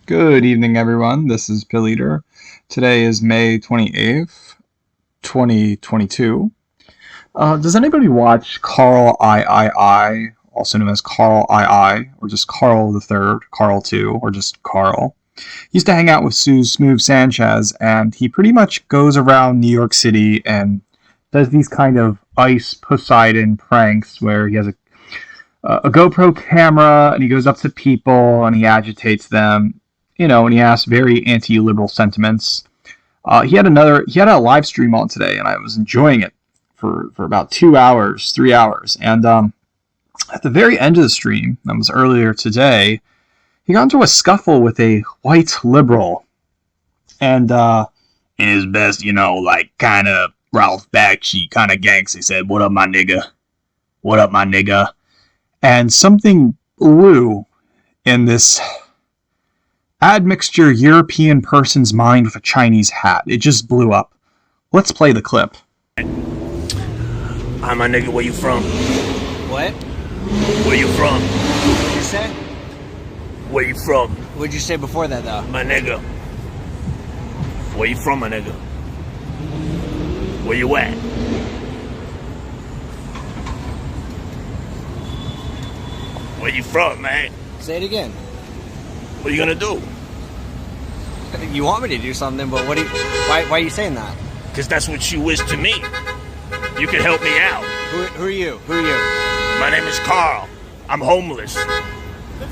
Good evening, everyone. This is pilleater. Today is May 28th, 2022. Does anybody watch Carl III, also known as Carl II, or just Carl the Third, Carl II, or just Carl? He used to hang out with Smooth Sanchez, and he pretty much goes around New York City and does these kind of ice Poseidon pranks where he has a GoPro camera and he goes up to people and he agitates them, and he asks very anti-liberal sentiments. He had a live stream on today, and I was enjoying it for about 2 hours, 3 hours, and at the very end of the stream, that was earlier today, he got into a scuffle with a white liberal, and in his best, like kind of Ralph Bakshi kind of gangs, he said, "What up, my nigga? What up, my nigga?" And something blew in this admixture European person's mind with a Chinese hat. It just blew up. Let's play the clip. Hi, my nigga, where you from? What? Where you from? What'd you say? Where you from? What'd you say before that, though? My nigga. Where you from, my nigga? Where you at? Where you from, man? Say it again. What are you gonna do? You want me to do something, but why are you saying that? Because that's what you is to me. You can help me out. Who are you? Who are you? My name is Carl. I'm homeless.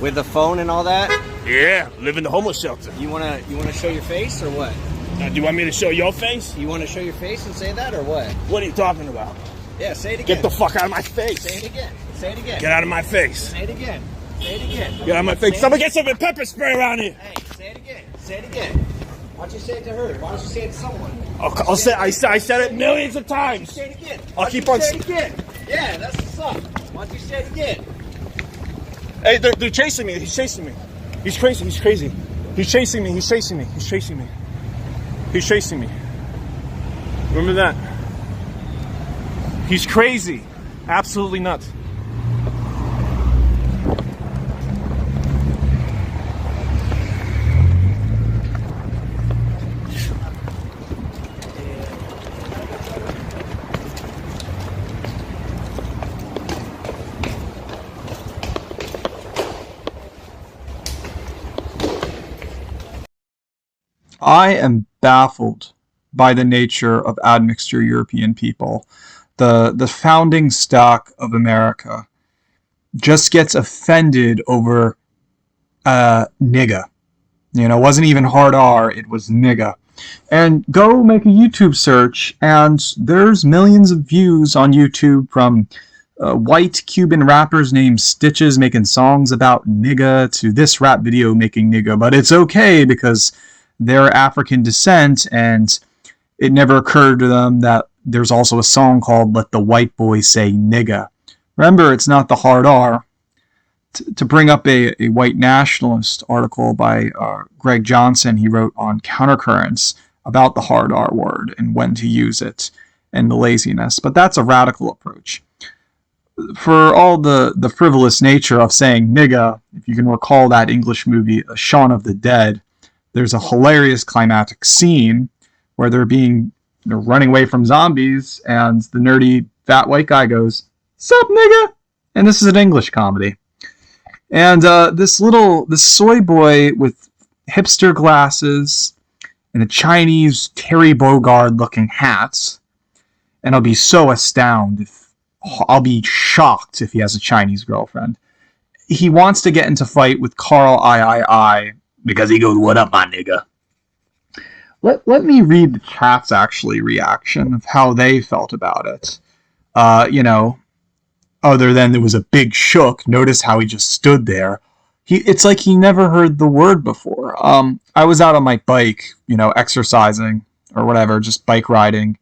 With the phone and all that? Yeah, live in the homeless shelter. You wanna show your face or what? Do you want me to show your face? You wanna show your face and say that or what? What are you talking about? Yeah, say it again. Get the fuck out of my face. Say it again. Say it again. Get out of my face. Say it again. Say it again. Get out of my face. Someone get some pepper spray around here. Hey, say it again. Say it again. Why don't you say it to her? Why don't you say it to someone? I said it millions of times. Say it again. I'll keep on saying it again. Yeah, that's what's up. Why don't you say it again? Hey, they're chasing me. He's chasing me. He's crazy. He's crazy. He's chasing me. He's chasing me. He's chasing me. He's chasing me. Remember that. He's crazy. Absolutely nuts. I am baffled by the nature of admixture European people. The founding stock of America just gets offended over nigga. It wasn't even hard R, it was nigga. And go make a YouTube search, and there's millions of views on YouTube from white Cuban rappers named Stitches making songs about nigga to this rap video making nigga. But it's okay because they're African descent, and it never occurred to them that there's also a song called Let the White Boy Say Nigga. Remember, it's not the hard R. To bring up a white nationalist article by Greg Johnson, he wrote on countercurrents about the hard R word and when to use it and the laziness. But that's a radical approach. For all the frivolous nature of saying nigga, if you can recall that English movie, Shaun of the Dead, there's a hilarious climactic scene where they're running away from zombies, and the nerdy fat white guy goes, "Sup, nigga?" And this is an English comedy. And this soy boy with hipster glasses and a Chinese Terry Bogard looking hat, and I'll be shocked if he has a Chinese girlfriend. He wants to get into fight with Carl III because he goes, "What up, my nigga?" Let me read the chat's actually reaction of how they felt about it. Other than there was a big shook. Notice how he just stood there. It's like he never heard the word before. I was out on my bike, exercising or whatever, just bike riding,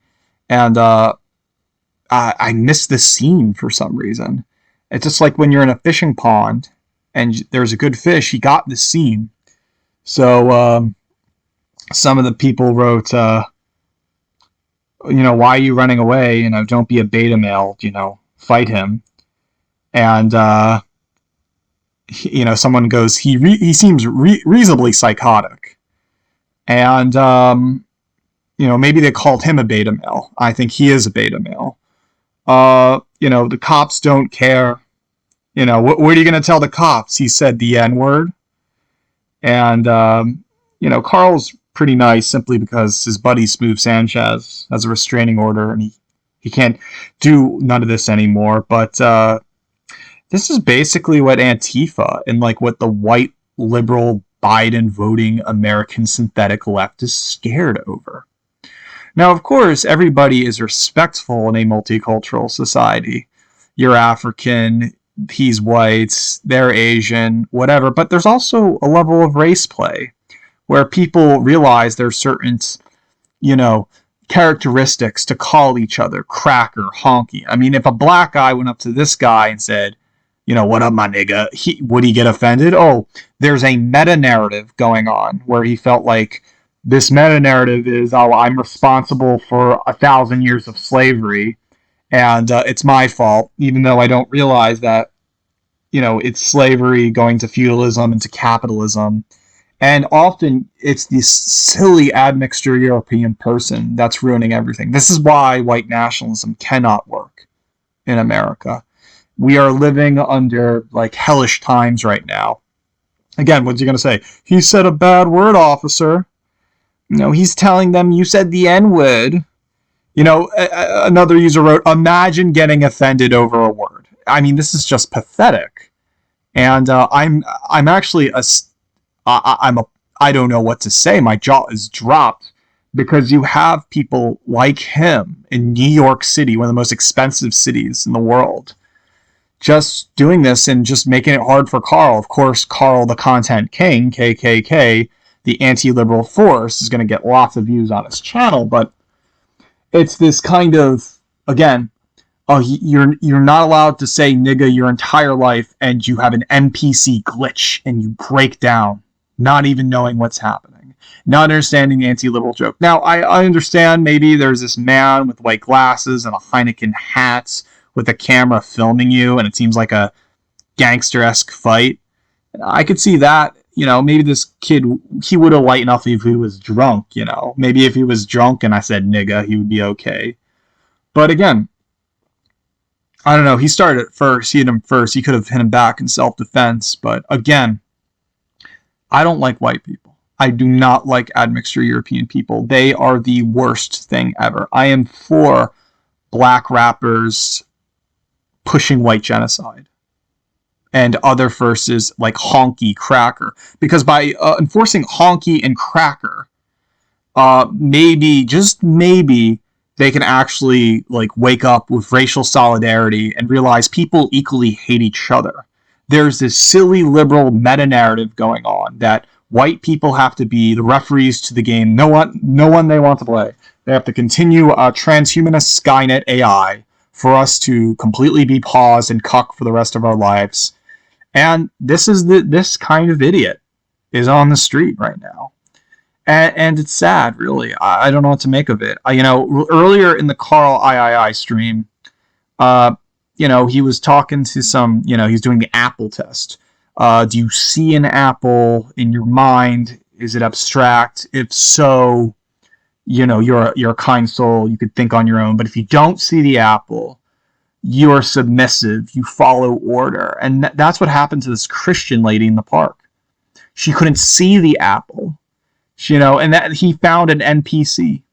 and I missed this scene for some reason. It's just like when you're in a fishing pond and there's a good fish. He got the scene. So some of the people wrote, why are you running away? Don't be a beta male, fight him. And, someone goes, he seems reasonably psychotic, and maybe they called him a beta male. I think he is a beta male. The cops don't care. What are you going to tell the cops? He said the N-word. And, Carl's pretty nice simply because his buddy Smooth Sanchez has a restraining order and he can't do none of this anymore. But this is basically what Antifa and what the white liberal Biden voting American synthetic left is scared over. Now, of course, everybody is respectful in a multicultural society. You're African, he's white, they're Asian, whatever. But there's also a level of race play where people realize there's certain, characteristics to call each other cracker, honky. I mean, if a black guy went up to this guy and said, what up, my nigga? Would he get offended? Oh, there's a meta-narrative going on where he felt like this meta-narrative is, I'm responsible for 1,000 years of slavery, and it's my fault, even though I don't realize that, it's slavery going to feudalism and to capitalism. And often it's this silly admixture European person that's ruining everything. This is why white nationalism cannot work in America. We are living under hellish times right now. Again, what's he going to say? He said a bad word, officer. He's telling them you said the N-word. Another user wrote, imagine getting offended over a word. I mean, this is just pathetic. And I'm actually I don't know what to say. My jaw is dropped because you have people like him in New York City, one of the most expensive cities in the world, just doing this and just making it hard for Carl. Of course, Carl, the content king, KKK, the anti-liberal force, is going to get lots of views on his channel, but it's this kind of, again, you're not allowed to say nigga your entire life, and you have an NPC glitch and you break down, not even knowing what's happening, not understanding the anti-liberal joke. Now, I understand maybe there's this man with white glasses and a Heineken hat with a camera filming you, and it seems like a gangster-esque fight. I could see that. Maybe this kid, he would have lightened up if he was drunk, Maybe if he was drunk and I said nigga, he would be okay. But again, I don't know. He started it first. He hit him first. He could have hit him back in self-defense. But again, I don't like white people. I do not like admixture European people. They are the worst thing ever. I am for black rappers pushing white genocide and other verses like honky, cracker. Because by enforcing honky and cracker, maybe, just maybe, they can actually wake up with racial solidarity and realize people equally hate each other. There's this silly liberal meta-narrative going on that white people have to be the referees to the game. No one they want to play. They have to continue transhumanist Skynet AI for us to completely be paused and cuck for the rest of our lives. And this kind of idiot is on the street right now. And it's sad, really. I don't know what to make of it. Earlier in the Carl III stream, he was talking to some, he's doing the apple test. Do you see an apple in your mind? Is it abstract? If so, you're a kind soul. You could think on your own. But if you don't see the apple, you're submissive. You follow order. And that's what happened to this Christian lady in the park. She couldn't see the apple. And that he found an NPC.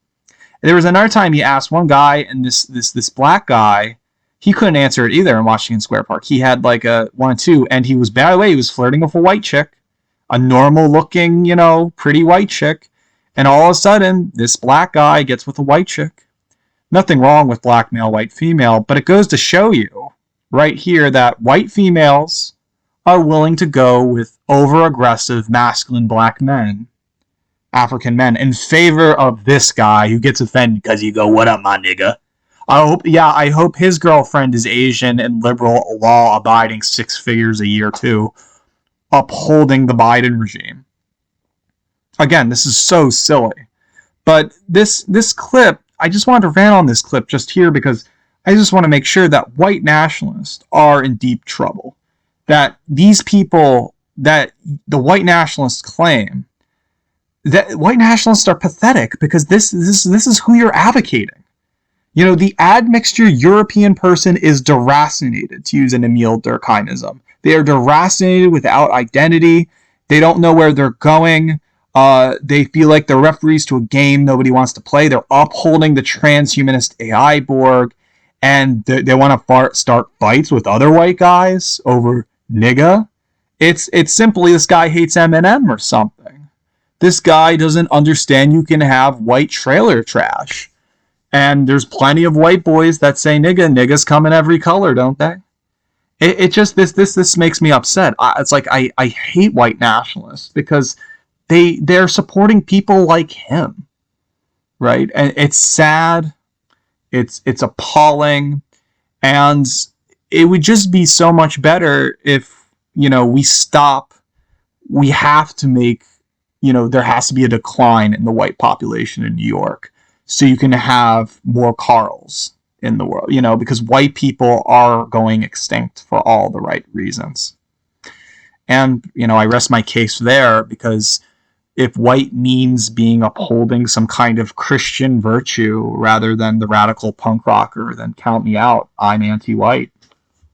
There was another time he asked one guy, and this black guy, he couldn't answer it either in Washington Square Park. He had a 1 and 2, and he was, by the way, he was flirting with a white chick, a normal looking, pretty white chick, and all of a sudden, this black guy gets with a white chick. Nothing wrong with black male, white female, but it goes to show you right here that white females are willing to go with over-aggressive, masculine black men, African men, in favor of this guy who gets offended because you go, what up, my nigga? I hope his girlfriend is Asian and liberal, law-abiding, 6 figures a year too, upholding the Biden regime. Again, this is so silly. But this clip, I just wanted to rant on this clip just here because I just want to make sure that white nationalists are in deep trouble. that these people that the white nationalists claim, that white nationalists are pathetic because this is who you're advocating. You know, the admixture European person is deracinated, to use an Emile Durkheimsm. They are deracinated without identity. They don't know where they're going. They feel like they're referees to a game nobody wants to play. They're upholding the transhumanist AI Borg, and they want to start fights with other white guys over nigga. It's simply this guy hates Eminem or something. This guy doesn't understand you can have white trailer trash. And there's plenty of white boys that say nigga. Niggas come in every color, don't they? It just this makes me upset. It's like I hate white nationalists because they're supporting people like him, right? And it's sad. It's appalling, and it would just be so much better if, you know, we stop. We have to make, you know, there has to be a decline in the white population in New York, so you can have more Carls in the world, you know, because white people are going extinct for all the right reasons. And, you know, I rest my case there, because if white means being upholding some kind of Christian virtue rather than the radical punk rocker, then count me out. I'm anti-white.